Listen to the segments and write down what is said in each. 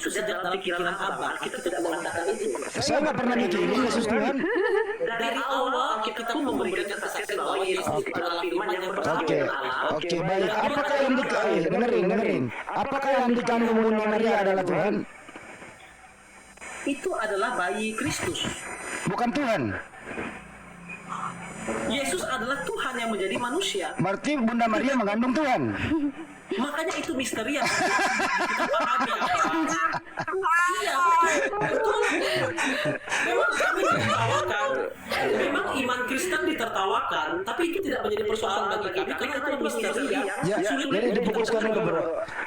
itu sejak dalam pikiran Abah. Kita tidak mengatakan itu. Saya nggak pernah mikirin Yesus Tuhan. Dari awal kita pun memberikan kesaksian bahwa Yesus itu adalah firman yang bersama Oke, dengan Allah. oke, baik. Apakah yang dengerin. Apakah yang dikandung Bunda Maria adalah Tuhan? Itu adalah bayi Kristus. Bukan Tuhan. Yesus adalah Tuhan yang menjadi manusia. Berarti Bunda Maria mengandung Tuhan. Makanya itu misteri yang kita pahami. Iya, betul. Memang kami ditertawakan. Memang iman Kristen ditertawakan, tapi itu tidak menjadi persoalan bagi kami karena itu misteri yang Ya, sulit jadi difokuskan dulu, bro.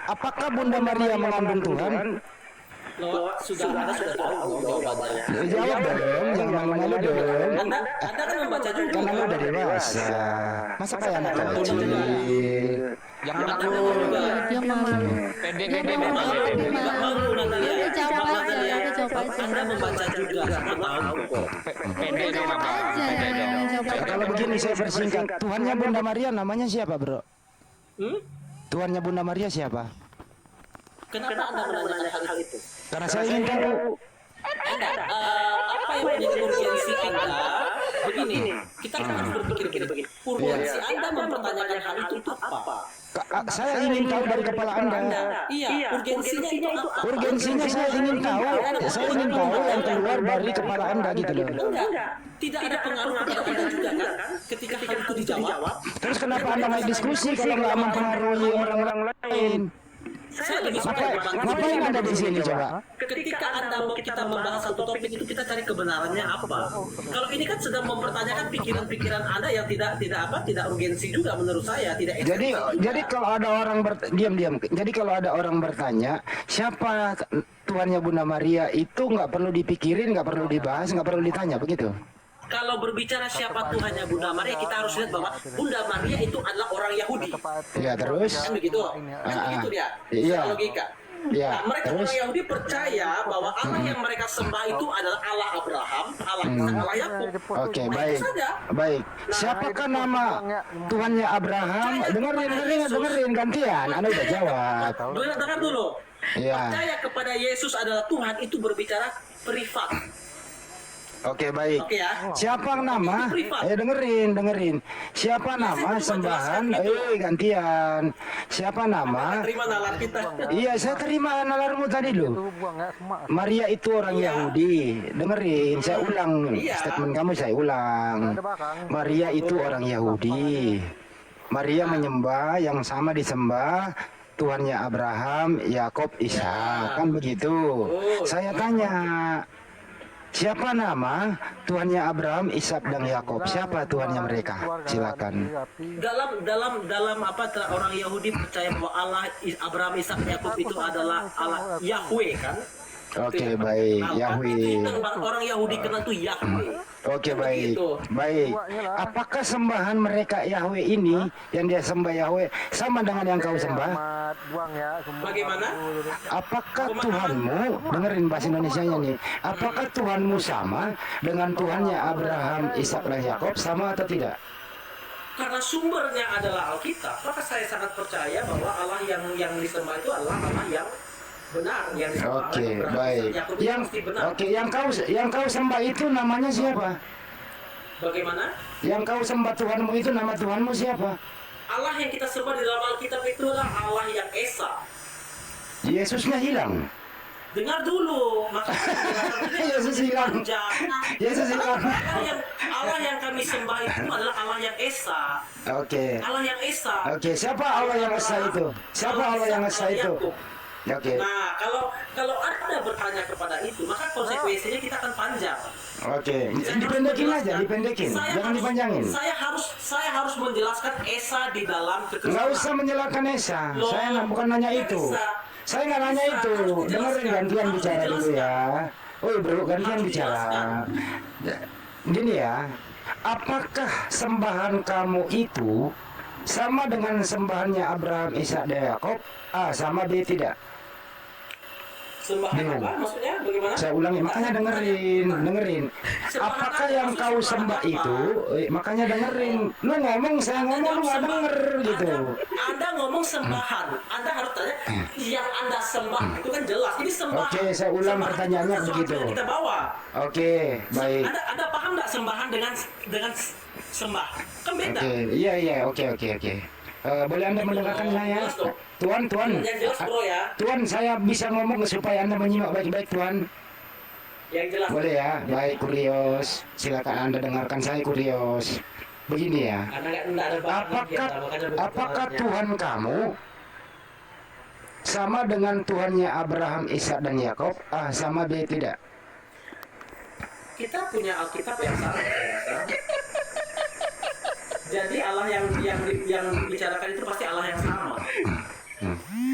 Apakah Bunda Maria mengandung Tuhan? Loh, sudah tahu jawabannya. Jawab dong, jangan malu-malu dong. Anda kan membaca juga. Kan Anda udah dewasa. Masa kayak anak kecil? Jangan Anda aku juga. Dia malu. pede-pede Dia malu. Malu Natalia. Udah jawab aja, udah jawab aja. Anda membaca juga, semua tahu kok. pede dong Abah, pede dong. Kalau begini saya persingkat. Tuhannya Bunda Maria namanya siapa, bro? Tuhannya Bunda Maria siapa? Kenapa Anda menanyakan hal itu? Karena saya ingin tahu. Anda, apa yang menjadi urgensi Anda? Begini, kita kan harus berpikir begini. Urgensi Anda mempertanyakan hal itu apa? Saya ingin tahu dari kepala Anda. Iya, urgensinya itu apa? Urgensinya saya ingin tahu. Saya ingin tahu yang keluar dari kepala Anda gitu loh. Enggak, tidak ada pengaruh kepada Anda juga kan? Ketika hal itu dijawab, Terus kenapa Anda nggak diskusi kalau nggak mempengaruhi orang lain? saya lebih suka Ngapain Anda di sini coba? ketika Anda mau kita membahas satu topik itu kita cari kebenarannya apa. Kalau ini kan sedang mempertanyakan pikiran-pikiran Anda yang tidak urgensi juga menurut saya, tidak Jadi kalau ada orang diam. Jadi kalau ada orang bertanya siapa Tuhannya Bunda Maria itu nggak perlu dipikirin, nggak perlu dibahas, nggak perlu ditanya begitu. kalau berbicara siapa Tuhannya Bunda Maria, kita harus lihat bahwa Bunda Maria itu adalah orang Yahudi. Ya terus. Kan begitu? Kan begitu dia. Iya. Secara logika. Ya, Nah, mereka terus orang Yahudi percaya bahwa Allah yang mereka sembah itu adalah Allah Abraham, Allah Ishak, Allah Yakub. Oke, Nah, baik. itu saja. Baik. Siapakah nama Tuhannya Abraham? Dengerin gantian. Anda udah jawab. Dengar dulu. Iya. Percaya kepada Yesus adalah Tuhan itu berbicara privat. Oke, baik. Oke ya. Siapa nama? Dengerin. Siapa nama sembahan? Gantian. Siapa nama? Terima nalar kita. Iya, saya terima nalarmu tadi loh. Maria itu orang Iya. Yahudi. Dengerin, saya ulang Iya. statement kamu, saya ulang. Maria itu orang Yahudi. Maria menyembah yang sama disembah Tuhannya Abraham, Yakub, Ishak, kan begitu. Saya tanya, siapa nama Tuhannya Abraham, Ishak dan Yakub? Siapa Tuhannya mereka? Silakan. Dalam apa orang Yahudi percaya bahwa Allah Abraham, Ishak, Yakub itu adalah Allah Yahweh kan? Oke, baik. Nah, Yahweh. itu yang orang Yahudi kenal itu Yahweh. Oke, baik. Begitu. Baik. Apakah sembahan mereka Yahweh ini yang dia sembah Yahweh sama dengan yang kau sembah? Bagaimana? Apakah Tuhanmu, dengerin bahasa Indonesianya nih, apakah Tuhanmu sama dengan Tuhannya Abraham, Ishak dan Yakub, sama atau tidak? Karena sumbernya adalah Alkitab, maka saya sangat percaya bahwa Allah yang disembah itu adalah Allah yang benar, yang disembah Oke, oleh Abraham, baik. Ishak, Yakub itu Yang pasti benar. oke, yang kau sembah itu namanya siapa? Bagaimana? Yang kau sembah Tuhanmu itu nama Tuhanmu siapa? Allah yang kita sembah di dalam Alkitab itu adalah Allah yang Esa. Yesusnya hilang. Dengar dulu, maka Yesus hilang. Yesus hilang. Allah yang kami sembah itu adalah Allah yang Esa. Oke. Allah yang Esa. Oke, siapa Allah yang Esa itu? Siapa Allah yang Esa itu? Oke. Nah, kalau Anda bertanya kepada itu, maka konsekuensinya kita akan panjang. Oke, dipendekin aja, dipendekin. Jangan dipanjangin. Saya harus menjelaskan Esa di dalam Nggak kekristenan. usah menjelaskan Esa. Loh, Saya bukan nanya itu. Saya nggak nanya Esa, itu. harus dijelaskan. Dengerin gantian Harus bicara dulu dijelaskan. ya. Oh bro, gantian Harus bicara. dijelaskan. Gini ya, apakah sembahan kamu itu sama dengan sembahannya Abraham, Ishak dan Yakub? A, sama B tidak? Sembahan Bingung. apa? Maksudnya bagaimana? Saya ulangi, makanya dengerin. Apakah yang kau sembah itu? Makanya dengerin. Lu ngomong, saya ngomong, lu nggak denger gitu. Anda ngomong sembahan. Anda harus tanya yang Anda sembah itu kan jelas. Ini sembahan. Oke, saya ulang Sembahan pertanyaannya itu sesuatu begitu. yang kita bawa. Oke, baik. Anda paham nggak sembahan dengan sembah? Kan beda. Oke, iya, oke. Boleh Anda mendengarkan saya? Jelas dong. Tuan. Yang jelas bro ya. Tuan, saya bisa ngomong supaya Anda menyimak baik-baik, Tuan. Yang jelas. Boleh ya? Baik, Kurios. Silakan Anda dengarkan saya, Kurios. Begini ya. Karena nggak ada bahan lagi, Apakah Tuhan kamu sama dengan Tuhannya Abraham, Ishak dan Yakob? Sama B tidak? Kita punya Alkitab yang sama. Jadi Allah yang dibicarakan itu pasti Allah yang sama.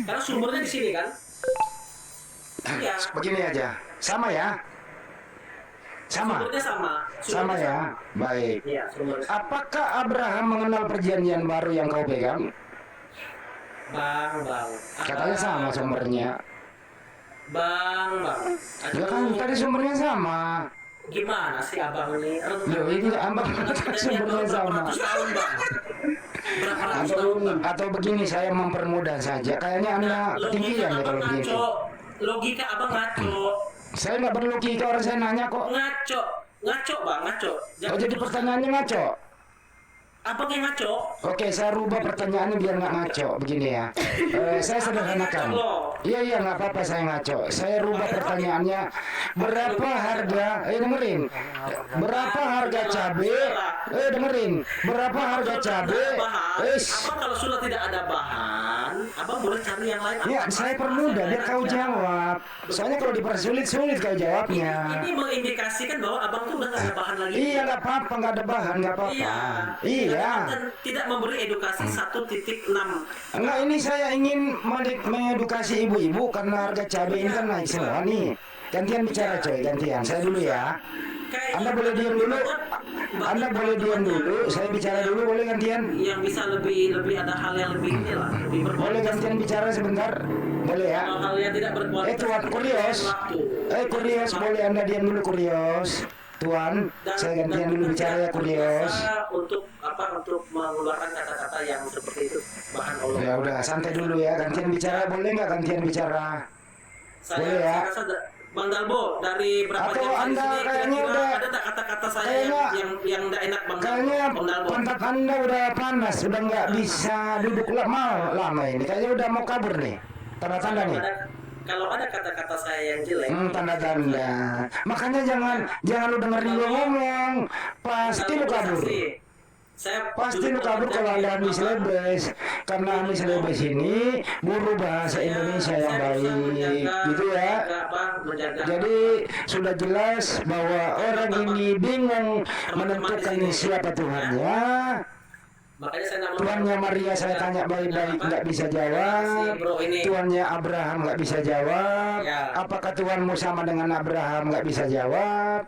Karena sumbernya di sini kan. Iya. Begini aja. Sama ya? Sama. Sumbernya sama. Sama ya? Baik. Iya, sumbernya. Apakah Abraham mengenal perjanjian baru yang kau pegang? Bang. Katanya sama sumbernya. Bang. Ya kan tadi sumbernya sama. Gimana sih abang ini? Loh, ini abang sumbernya sama. Berapa ratus tahun bang? Berapa ratus tahun bang? Atau begini, saya mempermudah saja. Kayaknya Anda ketinggian ya kalau begini. Logika abang ngaco. Saya nggak berlogika, orang saya nanya kok. Ngaco bang, ngaco. Oh, jadi pertanyaannya ngaco? Abang yang ngaco. Oke, saya rubah pertanyaannya biar nggak ngaco. Begini ya, saya sederhanakan. Iya, nggak apa-apa saya ngaco. Saya rubah pertanyaannya. Berapa harga? Dengerin. Berapa harga cabe? Dengerin. Berapa harga cabe? Abang kalau sudah tidak ada bahan, abang boleh cari yang lain. Ya, saya permudah biar kau jawab. Soalnya kalau dipersulit-sulit kau jawabnya. Ini mengindikasikan bahwa abang tuh udah nggak ada bahan lagi. Iya, nggak apa-apa, nggak ada bahan, nggak apa-apa. Iya. Dan tidak memberi edukasi 1.6. Enggak, ini saya ingin mengedukasi ibu-ibu karena harga cabai ini kan naik semua nih. Gantian bicara coy, gantian. Saya dulu ya. Anda boleh diam dulu. Anda boleh diam dulu. Saya bicara dulu, boleh gantian? Yang bisa lebih ada hal yang lebih ini lah, lebih Boleh berkualitas. gantian bicara sebentar? Boleh ya? Hal yang tidak berkualitas. Tuan Kurios. Kurios, boleh Anda diam dulu, Kurios. Tuan, saya gantian dulu bicara ya, Kurios. Untuk mengeluarkan kata-kata yang seperti itu bahan Allah. Ya udah, santai dulu ya. Gantian bicara, boleh nggak gantian bicara? Boleh ya? Saya rasa Bang Dalbo dari berapa Atau jam Anda sini, kayaknya kira-kira udah- ada tak kata-kata saya kayaknya- yang tidak enak Bang Kayaknya Dalbo? pantat Anda udah panas, udah nggak bisa duduk lama ini. Kayaknya udah mau kabur nih. Tanda-tanda nih. Kalau ada kata-kata saya yang jelek, Tanda-tanda. Makanya jangan lu dengerin gua ngomong. Pasti lu kabur. Pasti lu kabur kalau Anda habis lebes. Karena habis lebes ini guru bahasa Indonesia yang baik, gitu ya. Jadi sudah jelas bahwa orang ini bingung menentukan siapa Tuhannya. makanya saya nama Tuannya Maria saya tanya baik-baik nggak bisa jawab. Tuannya Abraham nggak bisa jawab. Apakah Tuhanmu sama dengan Abraham nggak bisa jawab.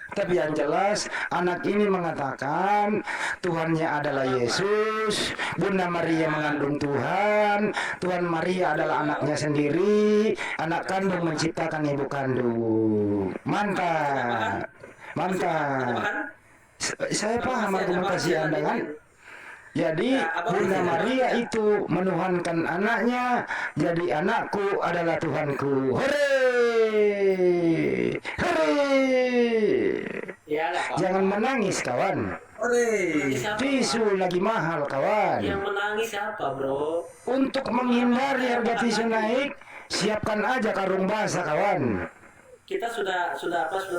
Tapi yang jelas anak ini mengatakan Tuhannya adalah Yesus, Bunda Maria mengandung Tuhan, Tuhan Maria adalah anaknya sendiri, anak kandung menciptakan ibu kandung. Mantap. Saya paham argumentasi Anda kan? Jadi Bunda Maria itu menuhankan anaknya, jadi anakku adalah Tuhanku. Hore! Jangan menangis kawan. Tisu lagi mahal kawan. yang menangis siapa bro? Untuk menghindari harga tisu naik, siapkan aja karung basah kawan. Kita sudah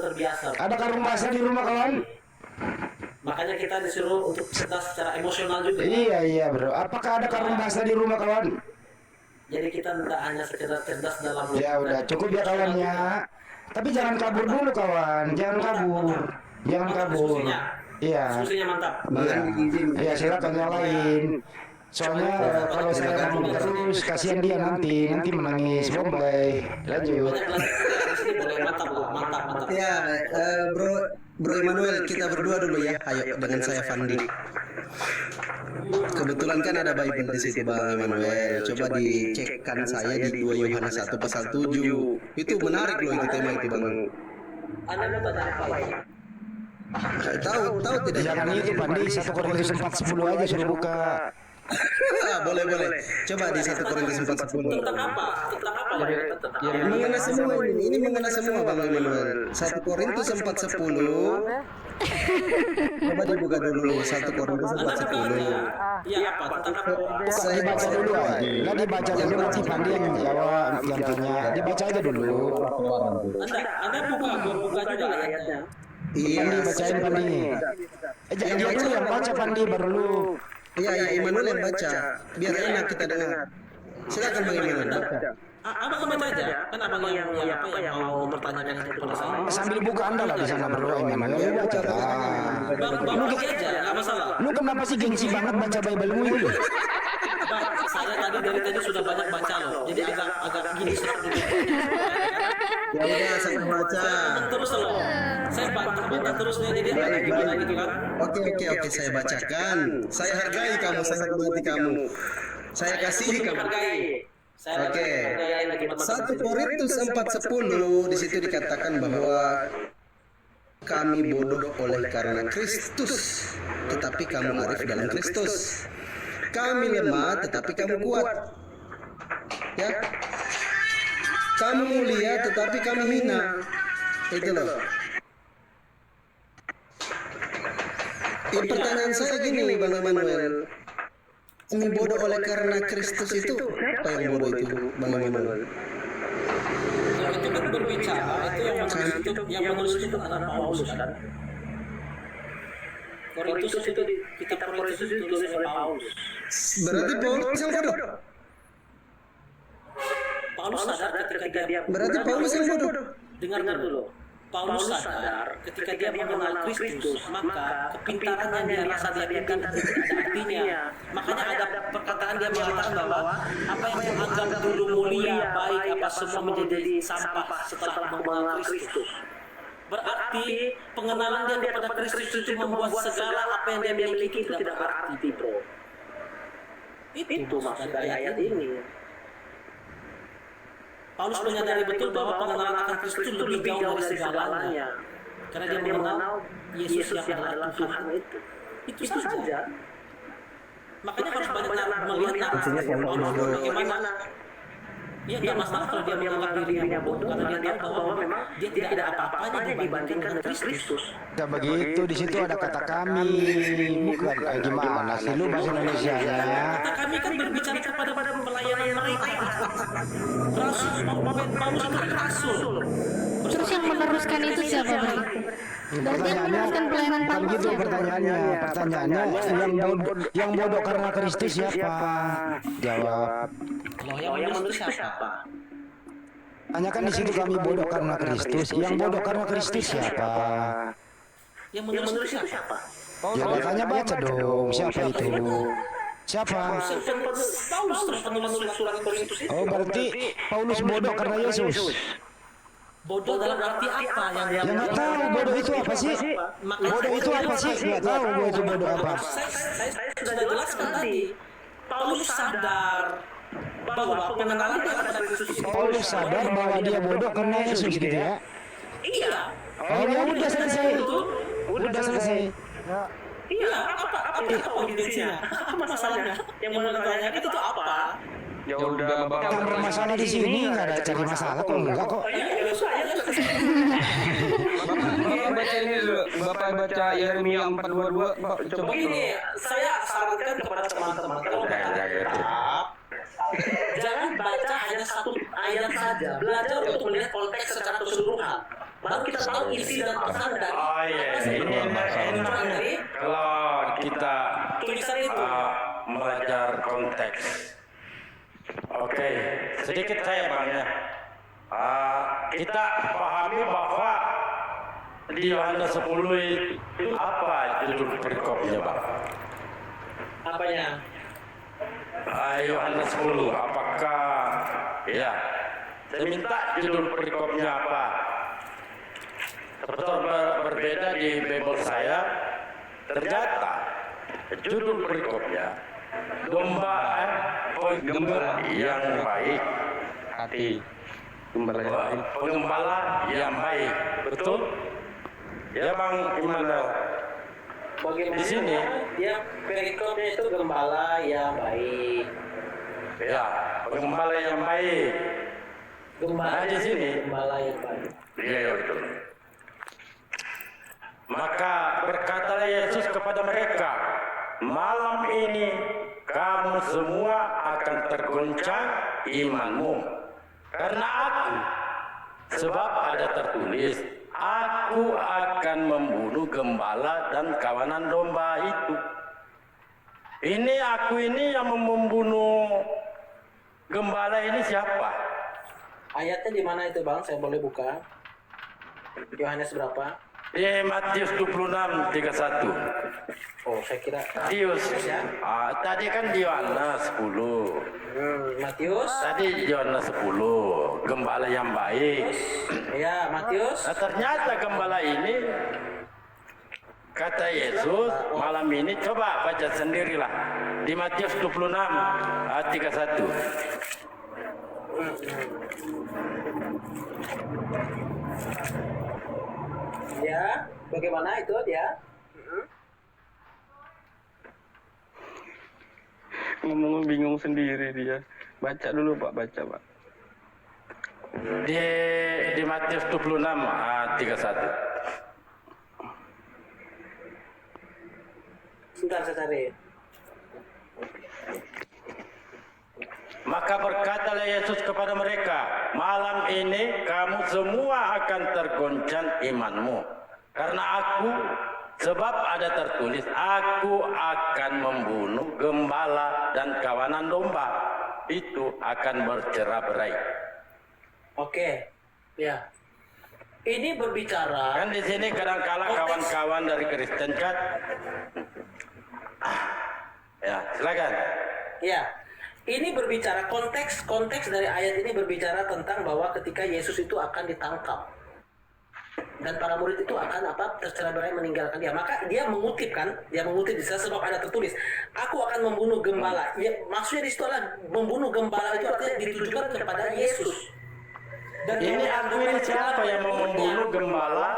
terbiasa. Ada karung basah di rumah kawan? Makanya kita disuruh untuk cerdas secara emosional juga. Iya bro. Apakah ada karung basah di rumah kawan? Jadi kita tidak hanya sekedar cerdas dalam. Ya udah cukup ya kawannya. Tapi jangan kabur dulu kawan. Jangan kabur. Iya. Diskusinya mantap. Iya silakan yang lain. Soalnya kalau saya ngomong terus kasihan dia nanti menangis. Bombay. Lanjut. Boleh mantap. Ya, Bro Emmanuel, kita berdua dulu ya. Ayo dengan saya Fandi. Kebetulan kan ada Bible di situ Bang Emmanuel. Coba dicekkan saya di 2 Yohanes 1 pasal 7. Itu menarik loh itu tema itu Bang. Anda dapat apa ya? Tahu tidak? Jangan itu Pandi, 1 Korintus 4:10 aja suruh buka. Boleh. Coba di 1 Korintus 4:10. Tentang apa? Tentang apa ya? Tentang Mengena semua ini mengena semua Bang Emmanuel. 1 Korintus 4:10. Coba dibuka dulu 1 Korintus Anda buka 4:10. aja. Iya apa? Tentang apa? Saya Dibaca dulu aja. Lah dibaca dulu nanti Pandi yang jawab yang tanya. Dibaca aja dulu. Anda buka juga ayatnya. Iya, Pandi bacain Pandi. Jangan dia dulu yang baca Pandi baru lu. Iya, Emmanuel yang baca. Biar enak kita dengar. Silakan Bang Emmanuel baca. Abang baca aja. Kan abang yang mau mempertanyakan itu kepada saya. Sambil buka Anda lah di sana bro Emmanuel lu baca lah. Bang baca aja, nggak masalah. Lu kenapa sih gengsi banget baca Bible-mu itu? Bang, saya dari tadi sudah banyak baca loh. Jadi agak gini serak dulu. Ya udah, saya baca. Terus loh. Saya baca terus nih, jadi agak gimana gitu kan. Oke, saya bacakan. Saya hargai kamu, saya hormati kamu. Saya kasihi kamu. Oke. 1 Korintus 4:10 di situ dikatakan bahwa kami bodoh oleh karena Kristus, tetapi kamu arif dalam Kristus. Kami lemah, tetapi kamu kuat. Ya. Kamu mulia, tetapi kami hina. Itu loh. Pertanyaan saya gini Bang Emmanuel. Kami bodoh oleh karena Kristus itu apa yang bodoh itu Bang Emmanuel? Itu kan berbicara, yang menulis itu adalah Paulus kan. Korintus itu di kitab Korintus itu ditulis oleh Paulus. Berarti Paulus yang bodoh. Paulus sadar ketika dia Berarti Paulus yang bodoh. dengar dulu. Paulus sadar ketika dia mengenal Kristus, maka kepintaran yang dia rasa dia pintar tidak ada artinya. Makanya ada perkataan dia mengatakan bahwa apa yang dianggap dulu mulia, baik, apa semua menjadi sampah setelah mengenal Kristus. Berarti pengenalan dia kepada Kristus itu membuat segala apa yang dia miliki itu tidak berarti, bro. Itu maksud dari ayat ini. Paulus menyadari betul bahwa pengenalan akan Kristus itu lebih jauh dari segalanya. Karena dia mengenal Yesus yang adalah Tuhan itu. Itu saja. Makanya harus banyak melihat Paulus bagaimana. Ya nggak masalah kalau dia menganggap dirinya bodoh karena dia tahu bahwa memang dia tidak ada apa-apanya dibandingkan dengan Kristus. Ya begitu, di situ ada kata kami, bukan gimana sih lu bahasa Indonesianya? Kata kami kan berbicara kepada pelayanan mereka. Rasul Paulus itu rasul. Terus yang meneruskan itu siapa Bang? Berarti yang meneruskan pelayanan Kan Paulus gitu siapa? pertanyaannya yang bodoh karena Kristus siapa? Jawab. Kalau yang menulis siapa? Tanyakan di situ kami bodoh karena Kristus. Yang bodoh karena Kristus siapa? Yang menulis siapa? Ya makanya baca dong, siapa itu? Siapa? Paulus terus menulis surat Korintus itu. Oh berarti Paulus bodoh karena Yesus. Bodoh dalam arti apa yang dia Ya nggak tahu bodoh itu apa sih? Bodoh itu apa sih? Nggak tahu gue itu bodoh apa. Saya sudah jelaskan tadi. Paulus sadar bahwa pengenalan kepada Kristus itu. Paulus sadar bahwa dia bodoh karena Yesus gitu ya? Iya. Oh ya udah selesai. Udah selesai. Iya, apa urgensinya? Apa masalahnya? Yang mau ditanyakan itu tuh apa? Ya udah Bang. Yang bermasalah di sini nggak ada cari masalah kok enggak kok. Bapak baca ini dulu. Bapak baca Yeremia 4:22. Coba. Begini, saya sarankan kepada teman-teman kalau baca kitab, jangan baca hanya satu ayat saja. Belajar untuk melihat konteks secara keseluruhan. Baru kita tahu isi dan pesan dari Oh iya, ini kalau kita tulisan itu. belajar konteks. Oke, sedikit saya Bang ya. Kita pahami bahwa di Yohanes 10 itu apa judul perikopnya Bang? Apanya? Yohanes 10, apakah ya? Saya minta judul perikopnya apa? Betul berbeda di Bible saya. Ternyata judul perikopnya domba yang baik. Hati. Gembala yang baik. Pengembala yang baik, betul? Ya Bang Immanuel. Bagaimana Di sini. ya perikopnya itu gembala yang baik. Ya, pengembala yang baik. Gembala Nah, di sini. gembala yang baik. Iya, betul. Maka berkatalah Yesus kepada mereka, malam ini kamu semua akan tergoncang imanmu. Karena aku, sebab ada tertulis, aku akan membunuh gembala dan kawanan domba itu. Ini aku ini yang membunuh gembala ini siapa? Ayatnya di mana itu Bang? Saya boleh buka. Yohanes berapa? Matius 26:31. Oh, saya kira Matius. Tadi kan di Yohanes 10. Matius. Tadi Yohanes 10. Gembala yang baik. Ya, Matius. Nah, ternyata gembala ini kata Yesus malam ini coba baca sendirilah di Matius 26:31. Ya, bagaimana itu dia? Ngomong bingung sendiri dia. Baca dulu Pak, baca Pak. Di Matius 26:31. Sebentar saya cari. Maka berkatalah Yesus kepada mereka, malam ini kamu semua akan tergoncang imanmu. Karena aku, sebab ada tertulis, aku akan membunuh gembala dan kawanan domba. Itu akan bercerai-berai. Oke. Ya. Ini berbicara Kan di sini kadang-kala kawan-kawan dari Kristen kan. Ya, silakan. ya. Ini berbicara konteks dari ayat ini berbicara tentang bahwa ketika Yesus itu akan ditangkap dan para murid itu akan tercerai-berai meninggalkan dia. Maka dia mengutip di sana sebab ada tertulis, aku akan membunuh gembala. Ya, maksudnya di situ adalah membunuh gembala itu artinya ditujukan kepada Yesus. Dan Ini aku ini siapa yang mau membunuh gembala?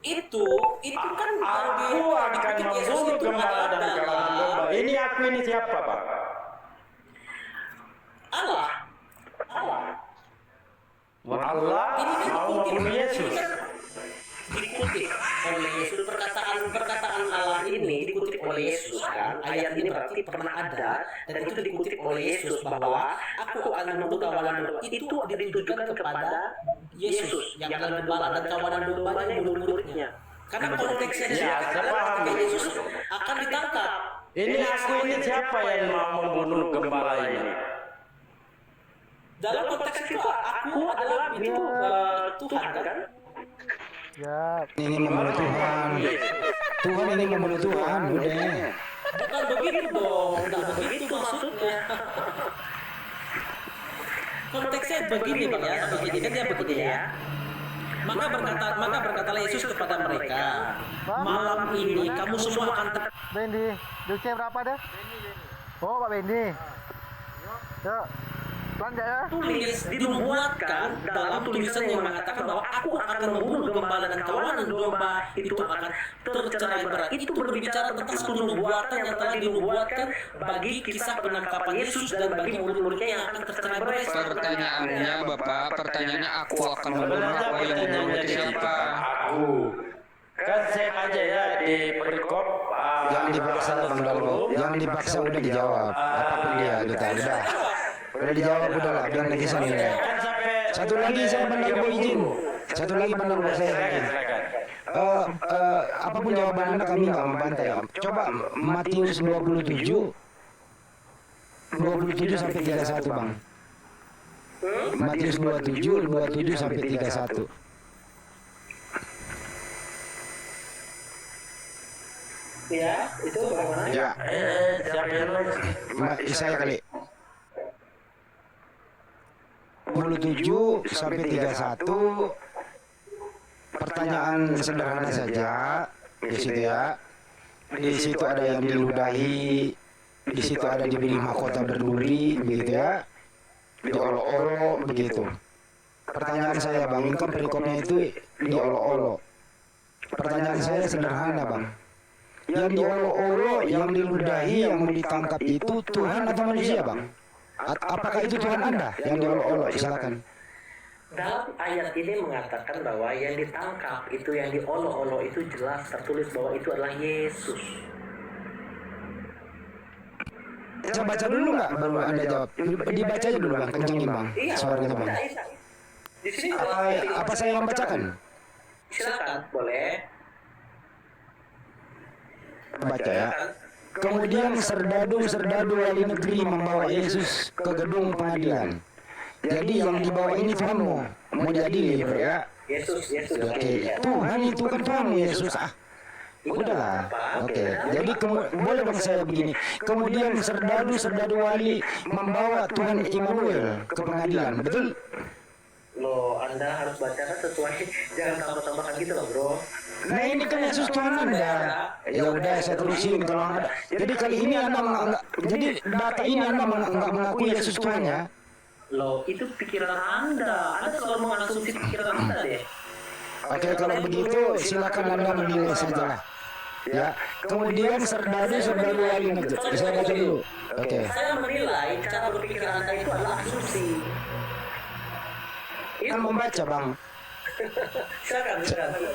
Itu kan Aku akan membunuh gembala dan kawanan domba. Ini aku ini siapa, Pak? Allah. Allah Ini kan mau membunuh Yesus. Ini kan dikutip oleh Yesus, perkataan Allah ini dikutip oleh Yesus kan. Ayat ini berarti pernah ada dan itu dikutip oleh Yesus bahwa aku akan membunuh kawanan domba. Itu ditujukan kepada Yesus yang akan gembala dan kawanan dombanya murid-muridnya. Karena konteksnya di sini adalah ketika Yesus akan ditangkap. Ini aku ini siapa yang mau membunuh gembala ini? Dalam konteks itu aku adalah itu Tuhan kan? Ini membunuh Tuhan. Tuhan ini membunuh Tuhan, udah. Bukan begitu dong, enggak begitu maksudnya. Konteksnya begini Bang ya, begini kan dia begini ya. Maka berkatalah Yesus kepada mereka, malam ini kamu semua akan Bendi, duitnya berapa deh? Oh, Pak Bendi. Yuk, lanjut ya. tulis dinubuatkan dalam tulisan yang mengatakan bahwa aku akan membunuh gembala dan kawanan domba itu akan tercerai-berai. Itu berbicara tentang seluruh nubuatan yang telah dinubuatkan bagi kisah penangkapan Yesus dan bagi murid-muridnya yang akan tercerai-berai. Pertanyaannya Bapak, pertanyaannya aku akan membunuh apa yang membunuh itu siapa? Aku. Kan saya aja ya di perikop Yang dipaksa Bang Dalbo, yang dipaksa udah dijawab. Apapun dia kita udah dijawab udah lah, biar lagi sana. kan sampai Satu lagi saya Bang Dalbo izin. Satu lagi Bang Dalbo saya izin. silakan. Apapun jawaban Anda kami nggak membantai. Coba Matius 27 sampai 31 Bang. Matius 27 sampai 31. Ya, itu bagaimana? Ya, Siapa yang nulis? saya kali. 27 sampai 31. Pertanyaan sederhana saja di situ ya. di situ ada yang diludahi, di situ ada diberi mahkota berduri, begitu ya, diolok-olok begitu. Pertanyaan saya bang, ini kan perikopnya itu diolok-olok. Pertanyaan saya sederhana bang, yang diolok-olok, yang diludahi, yang mau ditangkap itu Tuhan atau manusia bang? Apakah itu Tuhan Anda yang diolok-olok? Silakan. Dalam ayat ini mengatakan bahwa yang ditangkap itu, yang diolok-olok itu jelas tertulis bahwa itu adalah Yesus. Saya baca dulu nggak baru Anda jawab? Dibaca aja dulu bang, kencengin bang suaranya bang. Di sini Apa saya yang bacakan? silakan, boleh. Baca ya. Kemudian serdadu wali negeri membawa Yesus ke gedung pengadilan. Jadi yang dibawa ini Tuhanmu, mau diadili bro ya. Yesus. Oke, Tuhan itu kan Tuhanmu Yesus ah. Udahlah, oke. Jadi boleh dong saya begini. Kemudian serdadu wali membawa Tuhan Immanuel ke pengadilan, betul? Loh, Anda harus bacakan sesuai, jangan tambah-tambahkan gitu loh bro. Nah ini kan Yesus Tuhan Anda. Ya udah saya terusin kalau ada. Jadi kali ini Anda menganggap, jadi data ini Anda enggak mengakui Yesus Tuhan ya? Loh, itu pikiran Anda. Anda selalu mengasumsi pikiran Anda deh. Oke, kalau begitu silakan Anda menilai saja lah. Ya, kemudian serdadu wali negeri. Saya baca dulu. Oke. Saya menilai cara berpikir Anda itu adalah asumsi. Kan membaca bang. Silakan.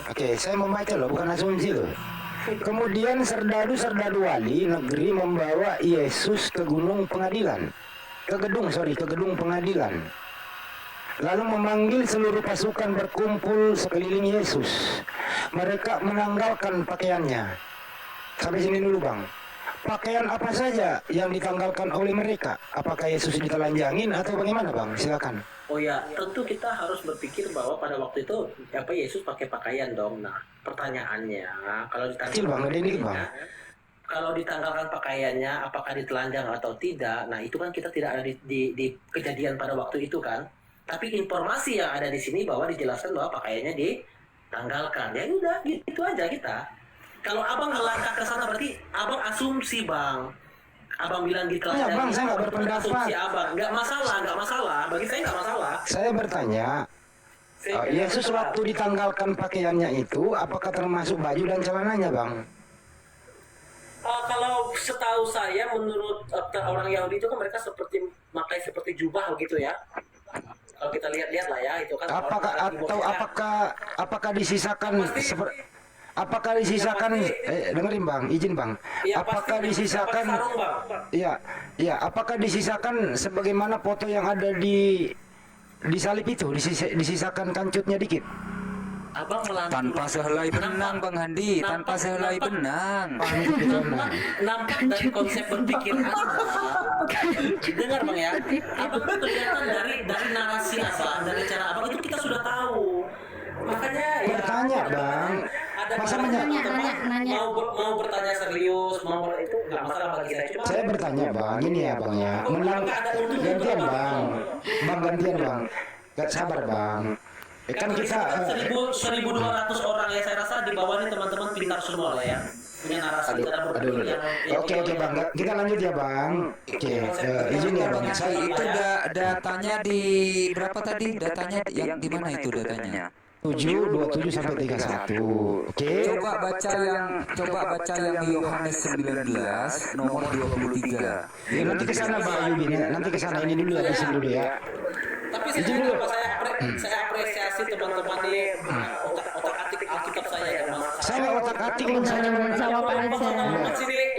Oke, saya membaca loh, bukan asumsi loh. Kemudian serdadu wali negeri membawa Yesus ke gedung pengadilan. Ke gedung pengadilan. Lalu memanggil seluruh pasukan berkumpul sekeliling Yesus. Mereka menanggalkan pakaiannya. Sampai sini dulu bang. Pakaian apa saja yang ditanggalkan oleh mereka? Apakah Yesus ditelanjangin atau bagaimana bang? Silakan. Oh ya, tentu kita harus berpikir bahwa pada waktu itu Yesus pakai pakaian dong. Nah, pertanyaannya kalau Kecil bang, ada ini bang. Kalau ditanggalkan pakaiannya, apakah ditelanjang atau tidak? Nah, itu kan kita tidak ada di kejadian pada waktu itu kan. Tapi informasi yang ada di sini bahwa dijelaskan bahwa pakaiannya ditanggalkan. Ya udah, gitu aja kita. Kalau abang ngelangkah ke sana berarti abang asumsi bang. Abang bilang ditelanjang. Ya bang, saya nggak berpendapat. Asumsi abang, nggak masalah. Bagi saya nggak masalah. Saya bertanya, Yesus waktu ditanggalkan pakaiannya itu, apakah termasuk baju dan celananya bang? Kalau setahu saya, menurut orang Yahudi itu kan mereka seperti pakai seperti jubah gitu ya. Kalau kita lihat-lihat lah ya, itu kan. Apakah disisakan apakah disisakan dengerin bang, izin bang. Ya, apakah disisakan sarung, bang. Iya, apakah disisakan sebagaimana foto yang ada di salib itu, disisakan kancutnya dikit? Abang melangkah Tanpa sehelai benang Bang Handi, tanpa sehelai benang. nampak dari konsep berpikir Anda. Dengar bang ya, abang tuh kelihatan dari narasi abang, dari cara abang itu kita sudah tahu. Makanya ya. Bertanya bang, Ada masa nanya. mau bertanya serius, mau itu nggak masalah bagi saya. Cuma saya bertanya bang, ini ya bang ya, gantian bang, gak sabar bang. Kan kita 1.200 orang ya, saya rasa di bawah ini teman-teman pintar semua lah ya, punya narasi cara berpikir yang Oke bang, kita lanjut ya bang. Oke, izin ya bang. Saya itu datanya di berapa tadi? Datanya yang di mana itu datanya? 7:27 sampai 31. Oke. Coba baca yang Yohanes 19 nomor 23. Ya, nanti ke sana Bang Yubin ya. Nanti ke sana ini dulu ya, di sini dulu ya. Tapi saya apresiasi teman-teman ini otak-atik Alkitab saya ya mas. Saya nggak otak-atik bang, saya Jawab aja.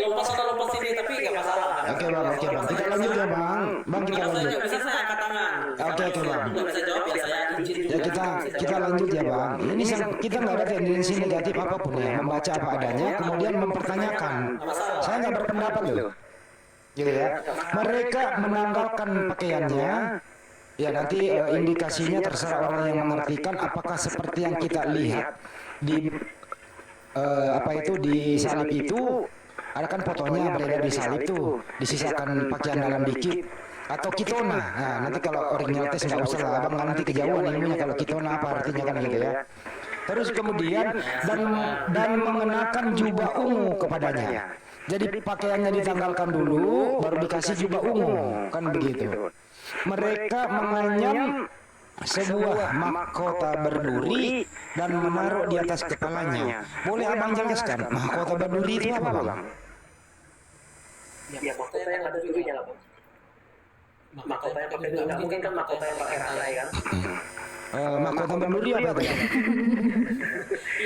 Lompat sini tapi nggak masalah. Oke bang. Kita lanjut ya bang. Bang kita lanjut. Bisa saya angkat tangan. Oke bang. Nggak bisa jawab ya saya izin juga. Ya kita lanjut ya bang. Ini kita nggak ada tendensi negatif apapun ya, membaca apa adanya, kemudian mempertanyakan. Saya nggak berpendapat loh. Gitu ya. Mereka menanggalkan pakaiannya. Ya nanti indikasinya terserah orang yang mengartikan apakah seperti yang kita lihat di di salib itu, ada kan fotonya beredar di salib tuh, disisakan pakaian dalam dikit atau kitona. Nah nanti kalau original tes nggak usah lah, abang nanti kejauhan ilmunya kalau kitona apa artinya kan gitu ya. Terus kemudian dan mengenakan jubah ungu kepadanya. Jadi pakaiannya ditanggalkan dulu, baru dikasih jubah ungu, kan begitu. Mereka menganyam sebuah mahkota berduri dan menaruh di atas kepalanya. Boleh abang jelaskan mahkota berduri itu apa, bang? Ya, mahkota yang ada durinya lah, Bang. Mahkota yang pakai duri, nggak mungkin kan mahkota yang pakai rantai kan? Mahkota berduri apa itu?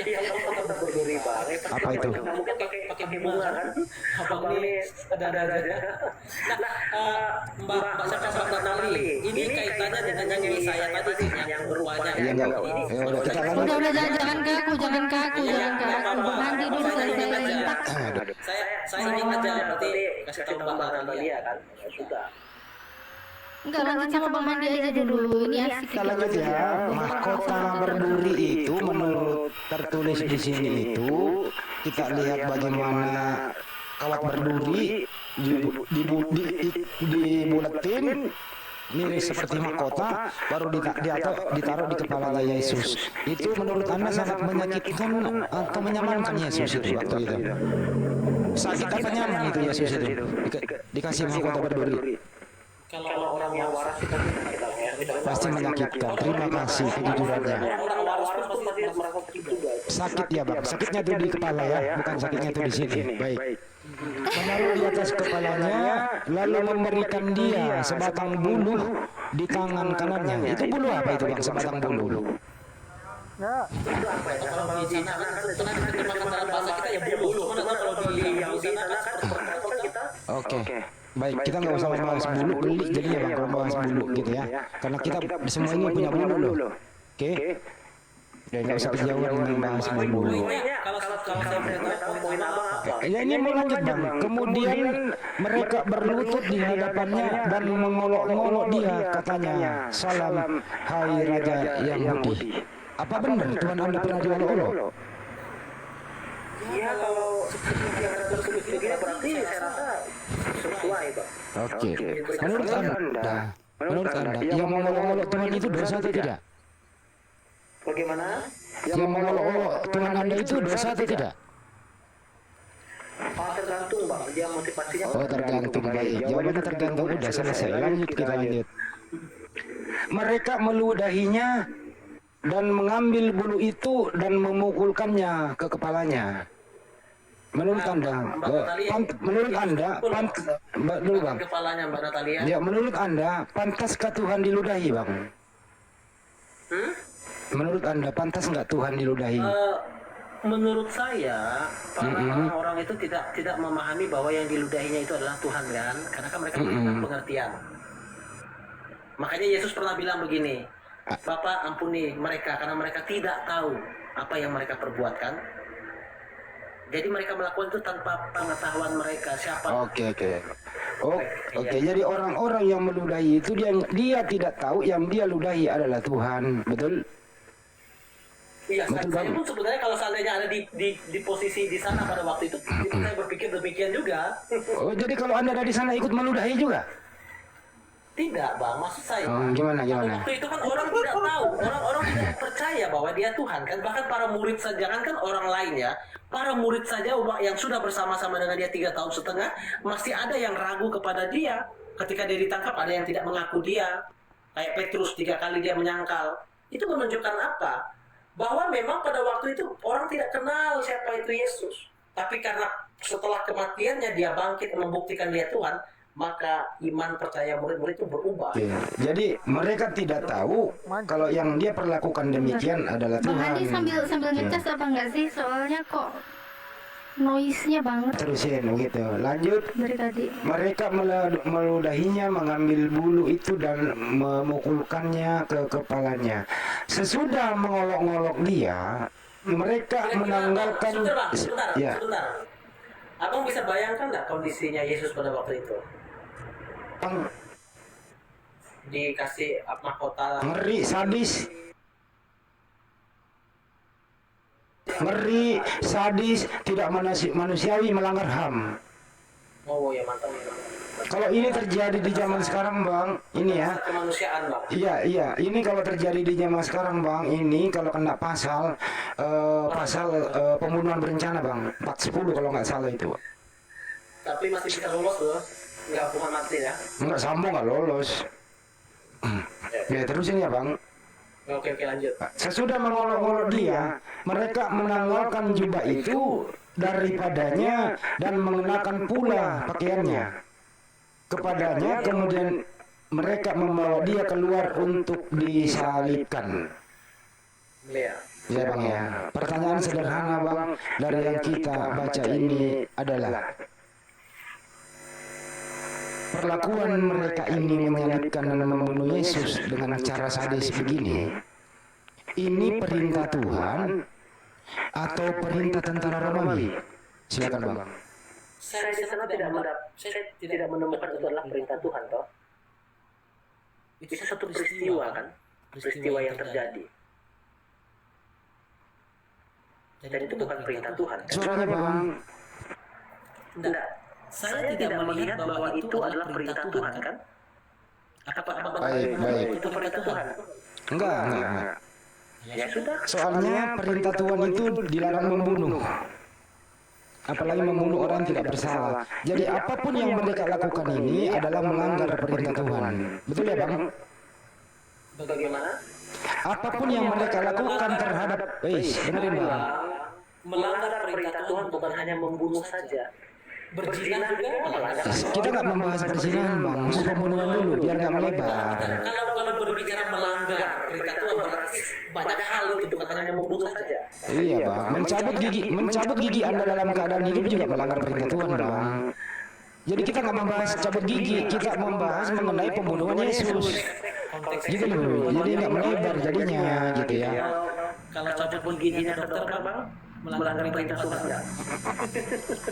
Iya, mahkota berduri, Bang. Apa itu? Nggak mungkin pakai bunga kan? Abang ini ada aja. Mbak Saka Mbak Natali, ini kaitannya dengan yang saya tadi yang berwajah. Iya, enggak. Udah kita lanjut. Udah jangan ke aku. Bang Andi dulu selesai. Saya ingin aja nanti kasih tahu Mbak Natali ya kan? Sudah. Enggak, lanjut sama Bang Andi aja dulu. Ini asik. Kita lanjut ya. Mahkota berduri itu menurut tertulis di sini itu kita lihat bagaimana kawat berduri dibuletin mirip seperti mahkota baru ditaruh di kepalanya Yesus. Itu menurut Anda sangat menyakitkan atau menyamankan Yesus itu waktu itu? Sakit apa nyaman itu Yesus itu? Dikasih mahkota berduri. Kalau orang yang waras itu Pasti menyakitkan. Terima kasih kejujurannya. orang waras pun pasti merasa sakit juga. Sakit ya bang, sakitnya itu di kepala ya, bukan sakitnya itu di sini. Baik. Menaruh di atas kepalanya, lalu memberikan dia sebatang bulu di tangan kanannya. Itu bulu apa itu bang? Sebatang bulu. Ya, Itu apa ya? Kalau di sana kan pernah diterjemahkan dalam bahasa kita ya bulu. Mana tahu kalau di Yahudi sana kan seperti kita. Oke. Baik, kita nggak usah membahas bulu, geli jadinya bang kalau membahas bulu gitu ya. Karena kita semua ini punya bulu loh. Oke. Ya nggak usah kejauhan membahas bulu. Kalau saya boleh tahu poin abang apa? Ya ini mau lanjut bang. Kemudian mereka berlutut di hadapannya dan mengolok-ngolok dia, katanya, salam hai Raja Yahudi. Apa benar Tuhan Anda pernah diolok-olok? Iya, kalau seperti yang ada tertulis begini berarti saya rasa sesuai, Bang. Oke. Menurut Anda, yang mengolok-olok Tuhan itu dosa atau tidak? Bagaimana? Yang mengolok-olok Tuhan Anda itu dosa atau tidak? Tergantung, Bang. Dia motivasinya. Oh tergantung, baik. Jawabannya tergantung, udah selesai. Lanjut, kita lanjut. Mereka meludahinya dan mengambil bulu itu dan memukulkannya ke kepalanya. Menurut Anda, dulu bang. Kepalanya Mbak Natalia. Ya, menurut Anda, pantaskah Tuhan diludahi, bang? Menurut Anda, pantas nggak Tuhan diludahi? Menurut saya, para orang itu tidak memahami bahwa yang diludahinya itu adalah Tuhan kan, karena kan mereka punya pengertian. Makanya Yesus pernah bilang begini, Bapa ampuni mereka karena mereka tidak tahu apa yang mereka perbuatkan. Jadi mereka melakukan itu tanpa pengetahuan mereka siapa. Oke. Jadi orang-orang yang meludahi itu dia tidak tahu yang dia ludahi adalah Tuhan, betul? Iya, saya pun sebenarnya kalau seandainya ada di posisi di sana pada waktu itu saya berpikir demikian juga. Oh, jadi kalau Anda ada di sana ikut meludahi juga? Tidak, Bang, maksud saya. Gimana? Waktu itu kan orang tidak tahu, orang tidak percaya bahwa dia Tuhan kan, bahkan para murid saja kan orang lain ya, para murid saja yang sudah bersama-sama dengan dia 3 tahun setengah masih ada yang ragu kepada dia. Ketika dia ditangkap ada yang tidak mengaku dia, kayak Petrus 3 kali dia menyangkal. Itu menunjukkan apa? Bahwa memang pada waktu itu orang tidak kenal siapa itu Yesus, tapi karena setelah kematiannya dia bangkit membuktikan dia Tuhan, maka iman percaya murid-murid itu berubah. Jadi mereka tidak tahu kalau yang dia perlakukan demikian adalah Bang Tuhan. Andi sambil ngecas apa enggak sih? Soalnya kok noise-nya banget Terusin gitu. Lanjut. dari tadi. Mereka meludahinya, mengambil bulu itu dan memukulkannya ke kepalanya. Sesudah mengolok-ngolok dia, mereka menanggalkan. Sebentar. Abang bisa bayangkan nggak kondisinya Yesus pada waktu itu? Dikasih mahkota Ngeri, sadis, tidak manusiawi, melanggar HAM. oh ya mantap. Kalau ini terjadi di zaman sekarang bang, ini ya. Kemanusiaan bang. Iya, ini kalau terjadi di zaman sekarang bang, ini kalau kena pasal pembunuhan berencana bang, 410 kalau nggak salah itu. Tapi masih bisa lolos loh, nggak hukuman mati ya. Nggak sambung nggak lolos. Ya terusin ya bang. Oke lanjut. Sesudah mengolok-olok dia, mereka menanggalkan jubah itu daripadanya dan mengenakan pula pakaiannya kepadanya, kemudian mereka membawa dia keluar untuk disalibkan. Iya. Ya bang ya. Pertanyaan sederhana bang dari yang kita baca ini adalah, perlakuan mereka ini menyalibkan dan membunuh Yesus dengan cara sadis begini, ini perintah Tuhan atau perintah tentara Romawi? Silakan bang. Saya di sana tidak menemukan itu adalah perintah Tuhan toh. Itu satu peristiwa kan, peristiwa yang terjadi. Dan itu bukan perintah Tuhan. Suaranya bang. Tidak. Saya tidak melihat bahwa itu adalah perintah Tuhan kan? Apa Baik. itu perintah Tuhan? Enggak. Ya sudah. Soalnya perintah Tuhan itu dilarang membunuh. Apalagi membunuh orang tidak bersalah. Jadi apapun yang mereka lakukan ini adalah melanggar perintah Tuhan. Betul ya bang? Bagaimana? Apapun yang mereka lakukan terhadap, dengerin bang. Melanggar perintah Tuhan bukan hanya membunuh saja. Berzina juga melanggar. Kita nggak membahas perzinahan bang, khusus pembunuhan dulu biar nggak melebar. Kalau berbicara melanggar perintah Tuhan berarti banyak hal itu bukan hanya membunuh saja. Iya bang, mencabut gigi Anda dalam keadaan hidup juga melanggar perintah Tuhan bang. Jadi kita nggak membahas cabut gigi, kita membahas mengenai pembunuhan Yesus. Gitu loh, jadi nggak melebar jadinya gitu ya. Kalau cabut giginya dokter bang melanggar perintah Tuhan enggak?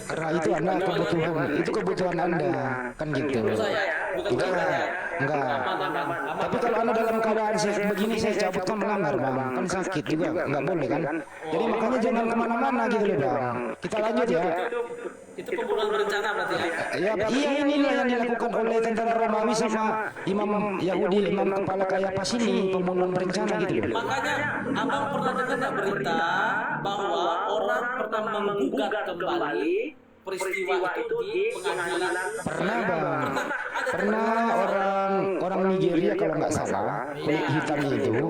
Karena itu Anda kebutuhan Anda, kan gitu. Enggak. Tapi kalau Anda dalam keadaan sehat begini saya cabut kan melanggar bang, kan sakit juga, nggak boleh kan. Jadi makanya jangan kemana-mana gitu loh bang. Kita lanjut ya. Itu pembunuhan berencana berarti ya? Iya inilah yang dilakukan oleh tentara Romawi sama imam Yahudi, imam kepala Kayapas ini, pembunuhan berencana gitu loh. Makanya abang pernah dengar nggak berita bahwa orang pernah menggugat kembali peristiwa itu di pengadilan? Pernah bang, pernah orang Nigeria kalau nggak salah, kulit hitam itu